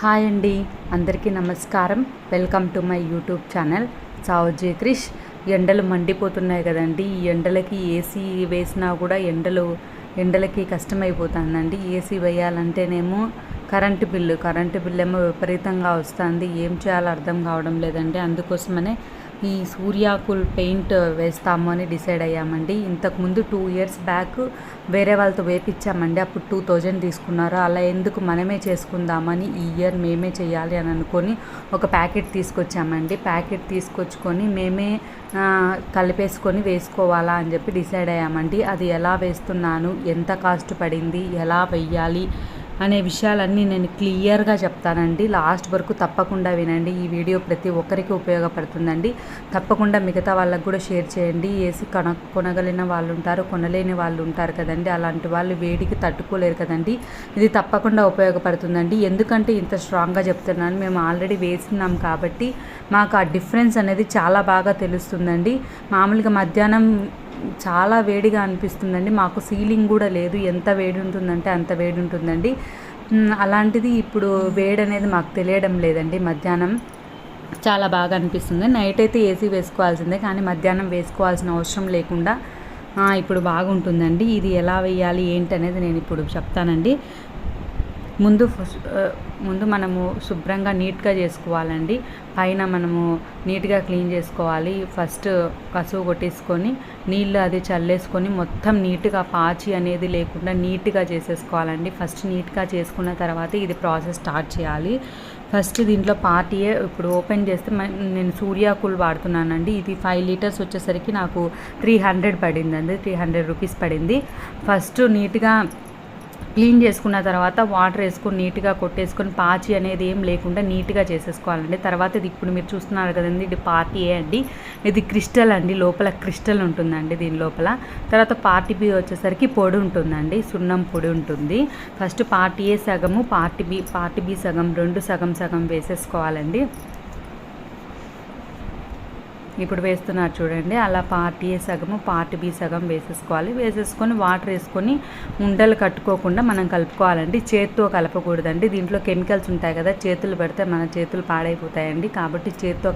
Hi అండి, అందరికీ నమస్కారం. Welcome to my YouTube channel Savuji Krish. ఎండలు మండిపోతున్నాయి కదండి. ఈ ఎండలకి ఏసీ వేసినా కూడా ఎండలకి కష్టమైపోతుందండి. ఏసీ వేయాలంటేనేమో కరెంటు బిల్లు ఏమో విపరీతంగా వస్తుంది. ఏం చేయాలో అర్థం కావడం లేదండి. అందుకోసమనే ఈ సూర్యాకుల్ పెయింట్ వేస్తాము అని డిసైడ్ అయ్యామండి. ఇంతకుముందు 2 years బ్యాక్ వేరే వాళ్ళతో వేపించామండి. అప్పుడు 2000 తీసుకున్నారు. అలా ఎందుకు మనమే చేసుకుందామని ఈ ఇయర్ మేమే చేయాలి అని అనుకొని ఒక ప్యాకెట్ తీసుకొచ్చామండి. ప్యాకెట్ తీసుకొచ్చుకొని మేమే కలిపేసుకొని వేసుకోవాలా అని చెప్పి డిసైడ్ అయ్యామండి. అది ఎలా వేస్తున్నాను, ఎంత కాస్ట్ పడింది, ఎలా వెయ్యాలి అనే విషయాలన్నీ నేను క్లియర్గా చెప్తానండి. లాస్ట్ వరకు తప్పకుండా వినండి. ఈ వీడియో ప్రతి ఒక్కరికి ఉపయోగపడుతుందండి. తప్పకుండా మిగతా వాళ్ళకు కూడా షేర్ చేయండి. ఏసీ కొనగలిగిన వాళ్ళు ఉంటారు, కొనలేని వాళ్ళు ఉంటారు కదండి. అలాంటి వాళ్ళు వేడికి తట్టుకోలేరు కదండి. ఇది తప్పకుండా ఉపయోగపడుతుందండి. ఎందుకంటే ఇంత స్ట్రాంగ్గా చెప్తున్నాను, మేము ఆల్రెడీ వేస్తున్నాం కాబట్టి మాకు ఆ డిఫరెన్స్ అనేది చాలా బాగా తెలుస్తుందండి. మామూలుగా మధ్యాహ్నం చాలా వేడిగా అనిపిస్తుందండి. మాకు సీలింగ్ కూడా లేదు. ఎంత వేడి ఉంటుందంటే అంత వేడి ఉంటుందండి. అలాంటిది ఇప్పుడు వేడి అనేది మాకు తెలియడం లేదండి. మధ్యాహ్నం చాలా బాగా అనిపిస్తుంది. నైట్ అయితే ఏసీ వేసుకోవాల్సిందే, కానీ మధ్యాహ్నం వేసుకోవాల్సిన అవసరం లేకుండా ఇప్పుడు బాగుంటుందండి. ఇది ఎలా వేయాలి ఏంటి అనేది నేను ఇప్పుడు చెప్తానండి. ముందు మనము శుభ్రంగా నీట్గా చేసుకోవాలండి. పైన మనము నీట్గా క్లీన్ చేసుకోవాలి. ఫస్ట్ కసువు కొట్టేసుకొని నీళ్ళు అది చల్లేసుకొని మొత్తం నీట్గా పాచి అనేది లేకుండా నీట్గా చేసేసుకోవాలండి. ఫస్ట్ నీట్గా చేసుకున్న తర్వాత ఇది ప్రాసెస్ స్టార్ట్ చేయాలి. ఫస్ట్ దీంట్లో పార్టీయే ఇప్పుడు ఓపెన్ చేస్తే నేను సూర్యాకుల్ వాడుతున్నానండి. ఇది 5 liters వచ్చేసరికి నాకు 300 పడిందండి. 300 రూపీస్ పడింది. ఫస్ట్ నీట్గా క్లీన్ చేసుకున్న తర్వాత వాటర్ వేసుకొని నీట్గా కొట్టేసుకొని పాచి అనేది ఏం లేకుండా నీట్గా చేసేసుకోవాలండి. తర్వాత ఇది ఇప్పుడు మీరు చూస్తున్నారు కదండి, ఇది పార్టీ ఏ అండి. ఇది క్రిస్టల్ అండి, లోపల క్రిస్టల్ ఉంటుందండి దీని లోపల. తర్వాత పార్టీ బి వచ్చేసరికి పొడి ఉంటుందండి, సున్నం పొడి ఉంటుంది. ఫస్ట్ పార్టీ ఏ సగము, పార్టీ బి సగం, రెండు సగం వేసేసుకోవాలండి. ఇప్పుడు వేస్తున్నారు చూడండి, అలా పార్టీ ఏ సగము పార్టీ బి సగం వేసేసుకోవాలి. వేసేసుకొని వాటర్ వేసుకొని ఉండలు కట్టుకోకుండా మనం కలుపుకోవాలండి. చేత్తో కలపకూడదండి. దీంట్లో కెమికల్స్ ఉంటాయి కదా, చేతులు పెడితే మన చేతులు పాడైపోతాయండి. కాబట్టి చేత్తో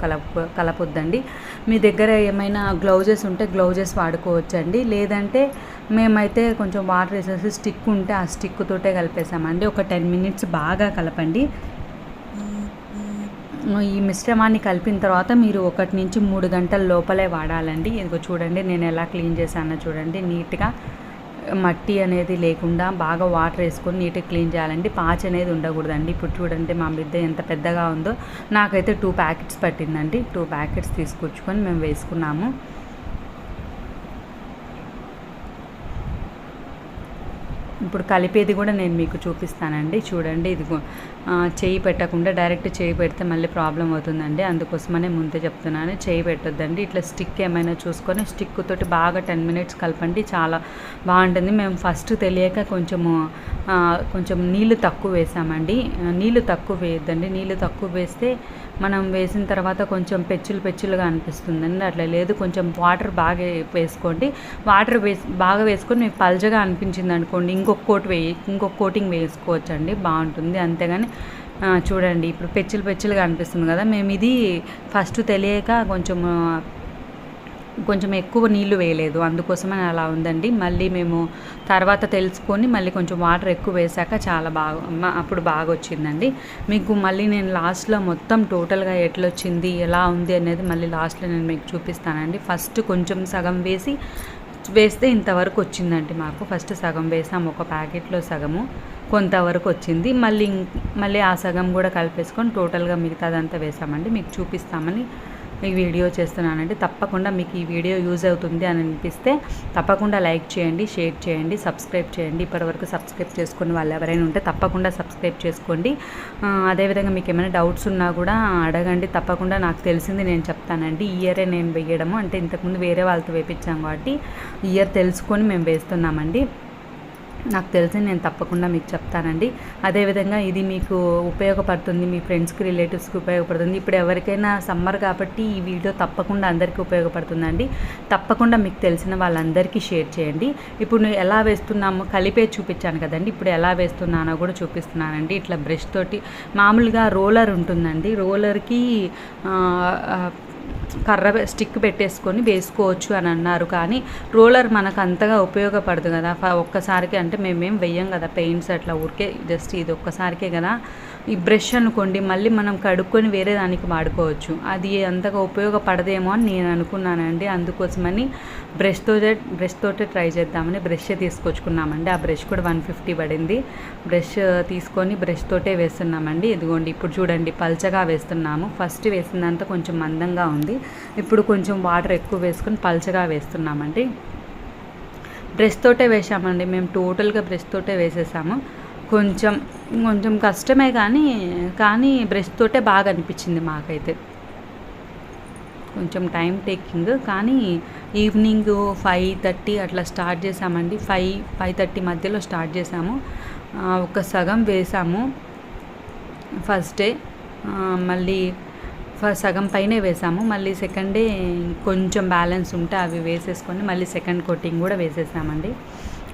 కలపొద్దండి. మీ దగ్గర ఏమైనా గ్లౌజెస్ ఉంటే గ్లౌజెస్ వాడుకోవచ్చండి. లేదంటే మేమైతే కొంచెం వాటర్ వేసేసి స్టిక్ ఉంటే ఆ స్టిక్ తోటే కలిపేసామండి. ఒక 10 minutes బాగా కలపండి. ఈ మిశ్రమాన్ని కలిపిన తర్వాత మీరు 1 నుంచి 3 గంటల లోపలే వాడాలండి. ఇదిగో చూడండి నేను ఎలా క్లీన్ చేశానో చూడండి. నీట్గా మట్టి అనేది లేకుండా బాగా వాటర్ వేసుకొని నీట్గా క్లీన్ చేయాలండి. పాచి అనేది ఉండకూడదండి. ఇప్పుడు చూడండి మా బిడ్డ ఎంత పెద్దగా ఉందో. నాకైతే 2 ప్యాకెట్స్ పట్టిందండి. 2 ప్యాకెట్స్ తీసుకొచ్చుకొని మేము వేసుకున్నాము. ఇప్పుడు కలిపేది కూడా నేను మీకు చూపిస్తానండి. చూడండి, ఇది చేయి పెట్టకుండా డైరెక్ట్ చేయి పెడితే మళ్ళీ ప్రాబ్లం అవుతుందండి. అందుకోసమనే ముందే చెప్తున్నాను, చేయి పెట్టొద్దండి. ఇట్లా స్టిక్ ఏమైనా చూసుకొని స్టిక్ తోటి బాగా 10 minutes కలపండి, చాలా బాగుంటుంది. మేము ఫస్ట్ తెలియక కొంచెం నీళ్ళు తక్కువ వేసామండి. నీళ్ళు తక్కువ వేయొద్దండి. నీళ్ళు తక్కువ వేస్తే మనం వేసిన తర్వాత కొంచెం పెచ్చులుగా అనిపిస్తుందండి. అట్లా లేదు, కొంచెం వాటర్ బాగా వేసుకోండి. వాటర్ బాగా వేసుకొని మీకు పల్చగా అనిపించింది అనుకోండి, ఇంకొక కోటింగ్ వేసుకోవచ్చండి, బాగుంటుంది. అంతేగాని చూడండి ఇప్పుడు పెచ్చులుగా అనిపిస్తుంది కదా. మేము ఇది ఫస్ట్ తెలియక కొంచెం ఎక్కువ నీళ్లు వేయలేదు, అందుకోసమని అలా ఉందండి. మళ్ళీ మేము తర్వాత తెలుసుకొని మళ్ళీ కొంచెం వాటర్ ఎక్కువ వేసాక చాలా అప్పుడు బాగా వచ్చిందండి. మీకు మళ్ళీ నేను లాస్ట్లో మొత్తం టోటల్గా ఎట్లొచ్చింది, ఎలా ఉంది అనేది మళ్ళీ లాస్ట్లో నేను మీకు చూపిస్తానండి. ఫస్ట్ కొంచెం సగం వేస్తే ఇంతవరకు వచ్చిందండి మాకు. ఫస్ట్ సగం వేసాము, ఒక ప్యాకెట్లో సగము కొంతవరకు వచ్చింది. మళ్ళీ ఆ సగం కూడా కలిపేసుకొని టోటల్గా మిగతాదంతా వేసామండి. మీకు చూపిస్తామని ఈ వీడియో చేస్తున్నానండి. తప్పకుండా మీకు ఈ వీడియో యూజ్ అవుతుంది అని అనిపిస్తే తప్పకుండా లైక్ చేయండి, షేర్ చేయండి, సబ్స్క్రైబ్ చేయండి. ఇప్పటివరకు సబ్స్క్రైబ్ చేసుకుని వాళ్ళు ఎవరైనా ఉంటే తప్పకుండా సబ్స్క్రైబ్ చేసుకోండి. అదేవిధంగా మీకు ఏమైనా డౌట్స్ ఉన్నా కూడా అడగండి. తప్పకుండా నాకు తెలిసింది నేను చెప్తానండి. ఈ ఇయరే నేను వేయడము అంటే ఇంతకుముందు వేరే వాళ్ళతో వేయించాం కాబట్టి ఈ ఇయర్ తెలుసుకొని మేము వేస్తున్నామండి. నాకు తెలిసి నేను తప్పకుండా మీకు చెప్తానండి. అదేవిధంగా ఇది మీకు ఉపయోగపడుతుంది, మీ ఫ్రెండ్స్కి రిలేటివ్స్కి ఉపయోగపడుతుంది. ఇప్పుడు ఎవరికైనా సమ్మర్ కాబట్టి ఈ వీడియో తప్పకుండా అందరికీ ఉపయోగపడుతుందండి. తప్పకుండా మీకు తెలిసిన వాళ్ళందరికీ షేర్ చేయండి. ఇప్పుడు నేను ఎలా వేస్తున్నామో కలిపే చూపించాను కదండి, ఇప్పుడు ఎలా వేస్తున్నానో కూడా చూపిస్తున్నానండి. ఇట్లా బ్రష్ తోటి మామూలుగా రోలర్ ఉంటుందండి, రోలర్కి కర్ర స్టిక్ పెట్టేసుకొని వేసుకోవచ్చు అని అన్నారు. కానీ రోలర్ మనకు అంతగా ఉపయోగపడదు కదా ఒక్కసారికి, అంటే మేమేం వెయ్యం కదా పెయింట్స్ అట్లా, ఊరికే జస్ట్ ఇది ఒక్కసారికే కదా. ఈ బ్రష్ అనుకోండి మళ్ళీ మనం కడుక్కొని వేరే దానికి వాడుకోవచ్చు, అది అంతగా ఉపయోగపడదేమో అని నేను అనుకున్నానండి. అందుకోసమని బ్రష్ తోటే ట్రై చేద్దామని బ్రష్ తీసుకొచ్చుకున్నామండి. ఆ బ్రష్ కూడా 150 పడింది. బ్రష్ తీసుకొని బ్రష్ తోటే వేస్తున్నామండి. ఇదిగోండి ఇప్పుడు చూడండి పల్చగా వేస్తున్నాము. ఫస్ట్ వేసిందంతా కొంచెం మందంగా ఉంది, ఇప్పుడు కొంచెం వాటర్ ఎక్కువ వేసుకొని పల్చగా వేస్తున్నామండి. బ్రష్ తోటే వేసామండి మేము, టోటల్గా బ్రష్ తోటే వేసేసాము. కొంచెం కష్టమే కానీ బ్రష్ తోటే బాగా అనిపించింది మాకైతే. కొంచెం టైం టేకింగ్, కానీ ఈవినింగ్ 5:30 అట్లా స్టార్ట్ చేసామండి. 5:30 మధ్యలో స్టార్ట్ చేసాము. ఒక సగం వేసాము ఫస్ట్ డే, మళ్ళీ సగం పైనే వేసాము. మళ్ళీ సెకండ్ డే కొంచెం బ్యాలెన్స్ ఉంటే అవి వేసేసుకొని మళ్ళీ సెకండ్ కోటింగ్ కూడా వేసేసామండి.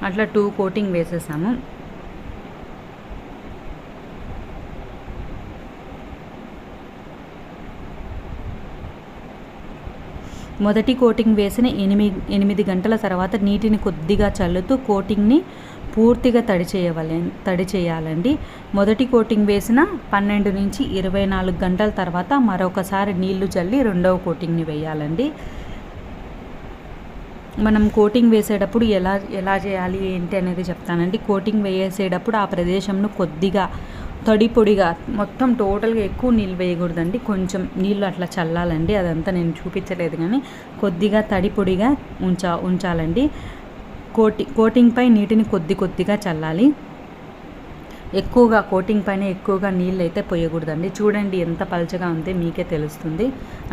అట్లా 2 కోటింగ్ వేసేసాము. మొదటి కోటింగ్ వేసిన 8 గంటల తర్వాత నీటిని కొద్దిగా చల్లుతూ కోటింగ్ని పూర్తిగా తడి చేయాలండి. మొదటి కోటింగ్ వేసిన 12 నుంచి 24 గంటల తర్వాత మరొకసారి నీళ్లు చల్లి రెండవ కోటింగ్ని వేయాలండి. మనం కోటింగ్ వేసేటప్పుడు ఎలా చేయాలి ఏంటి అనేది చెప్తానండి. కోటింగ్ వేసేటప్పుడు ఆ ప్రదేశంను కొద్దిగా తడి పొడిగా, మొత్తం టోటల్గా ఎక్కువ నీళ్ళు వేయకూడదండి, కొంచెం నీళ్ళు అట్లా చల్లాలండి. అదంతా నేను చూపించలేదు కానీ కొద్దిగా తడి పొడిగా ఉంచాలండి. కోటింగ్ పై నీటిని కొద్దిగా చల్లాలి. ఎక్కువగా కోటింగ్ పైన ఎక్కువగా నీళ్ళు అయితే పోయకూడదండి. చూడండి ఎంత పలచగా ఉంది మీకే తెలుస్తుంది.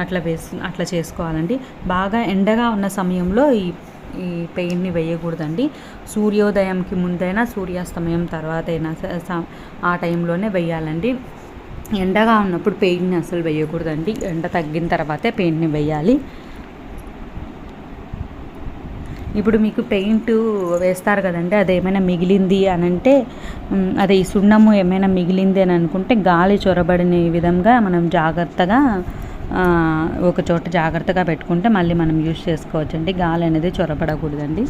అట్లా చేసుకోవాలండి. బాగా ఎండగా ఉన్న సమయంలో ఈ పెయింట్ని వేయకూడదండి. సూర్యోదయంకి ముందైనా సూర్యాస్తమయం తర్వాత అయినా ఆ టైంలోనే వేయాలండి. ఎండగా ఉన్నప్పుడు పెయింట్ని అసలు వేయకూడదండి. ఎండ తగ్గిన తర్వాతే పెయింట్ని వేయాలి. ఇప్పుడు మీకు పెయింట్ వేస్తారు కదండి, అదేమైనా మిగిలింది అని అంటే, అదే ఈ సున్నము ఏమైనా మిగిలింది అని అనుకుంటే గాలి చొరబడిన విధంగా మనం ఒక చోట జాగ్రత్తగా పెట్టుకుంటే మళ్ళీ మనం యూజ్ చేసుకోవచ్చండి. గాలి అనేది చొరబడకూడదండి.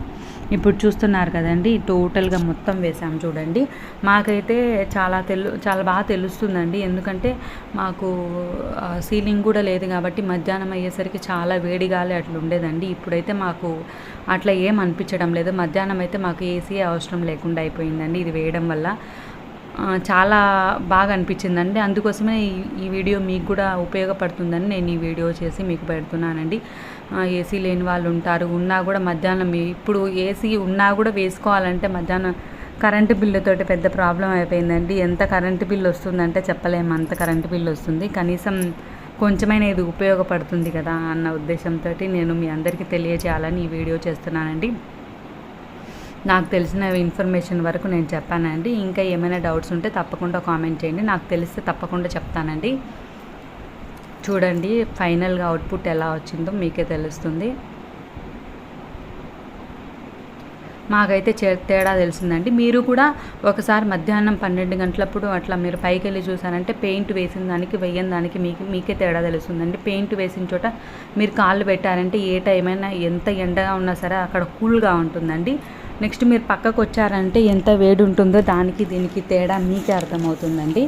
ఇప్పుడు చూస్తున్నారు కదండి, టోటల్గా మొత్తం వేసాము చూడండి. మాకైతే చాలా బాగా తెలుస్తుందండి, ఎందుకంటే మాకు సీలింగ్ కూడా లేదు కాబట్టి మధ్యాహ్నం అయ్యేసరికి చాలా వేడి గాలి అట్లా ఉండేదండి. ఇప్పుడైతే మాకు అట్లా ఏం అనిపించడం లేదు. మధ్యాహ్నం అయితే మాకు ఏసీ అవసరం లేకుండా అయిపోయిందండి ఇది వేయడం వల్ల. చాలా బాగా అనిపించిందండి. అందుకోసమే ఈ వీడియో మీకు కూడా ఉపయోగపడుతుందని నేను ఈ వీడియో చేసి మీకు పెడుతున్నానండి. ఏసీ లేని వాళ్ళు ఉంటారు, ఉన్నా కూడా మధ్యాహ్నం ఇప్పుడు ఏసీ ఉన్నా కూడా వేసుకోవాలంటే మధ్యాహ్నం కరెంటు బిల్లుతోటి పెద్ద ప్రాబ్లం అయిపోయిందండి. ఎంత కరెంటు బిల్లు వస్తుందంటే చెప్పలేము, అంత కరెంటు బిల్లు వస్తుంది. కనీసం కొంచెమైనా ఇది ఉపయోగపడుతుంది కదా అన్న ఉద్దేశంతో నేను మీ అందరికీ తెలియజేయాలని ఈ వీడియో చేస్తున్నానండి. నాకు తెలిసిన ఇన్ఫర్మేషన్ వరకు నేను చెప్పానండి. ఇంకా ఏమైనా డౌట్స్ ఉంటే తప్పకుండా కామెంట్ చేయండి, నాకు తెలిస్తే తప్పకుండా చెప్తానండి. చూడండి ఫైనల్గా అవుట్పుట్ ఎలా వచ్చిందో మీకే తెలుస్తుంది. మాకైతే తేడా తెలిసిందండి. మీరు కూడా ఒకసారి మధ్యాహ్నం 12 గంటలప్పుడు అట్లా మీరు పైకి వెళ్ళి చూసారంటే పెయింట్ వేసిన దానికి వేయని దానికి మీకే తేడా తెలుస్తుందండి. పెయింట్ వేసిన చోట మీరు కాళ్ళు పెట్టారంటే ఏ టైం అయినా ఎంత ఎండగా ఉన్నా సరే అక్కడ కూల్గా ఉంటుందండి. నెక్స్ట్ మీరు పక్కకు వచ్చారంటే ఎంత వేడి ఉంటుందో దానికి దీనికి తేడా మీకే అర్థమవుతుందండి.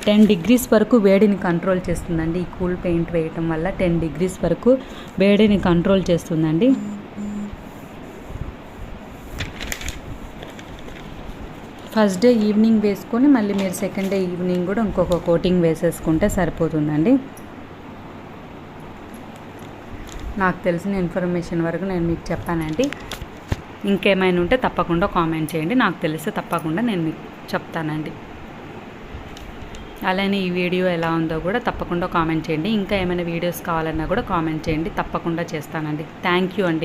10 degrees వరకు వేడిని కంట్రోల్ చేస్తుందండి. ఈ కూల్ పెయింట్ వేయటం వల్ల 10 degrees వరకు వేడిని కంట్రోల్ చేస్తుందండి. ఫస్ట్ డే ఈవినింగ్ వేసుకొని మళ్ళీ మీరు సెకండ్ డే ఈవినింగ్ కూడా ఇంకొక కోటింగ్ వేసేసుకుంటే సరిపోతుందండి. నాకు తెలిసిన ఇన్ఫర్మేషన్ వరకు నేను మీకు చెప్పానండి. ఇంకేమైనా ఉంటే తప్పకుండా కామెంట్ చేయండి, నాకు తెలిస్తే తప్పకుండా నేను మీకు చెప్తానండి. అలానే ఈ వీడియో ఎలా ఉందో కూడా తప్పకుండా కామెంట్ చేయండి. ఇంకా ఏమైనా వీడియోస్ కావాలన్నా కూడా కామెంట్ చేయండి, తప్పకుండా చేస్తానండి. థ్యాంక్ యూ అండి.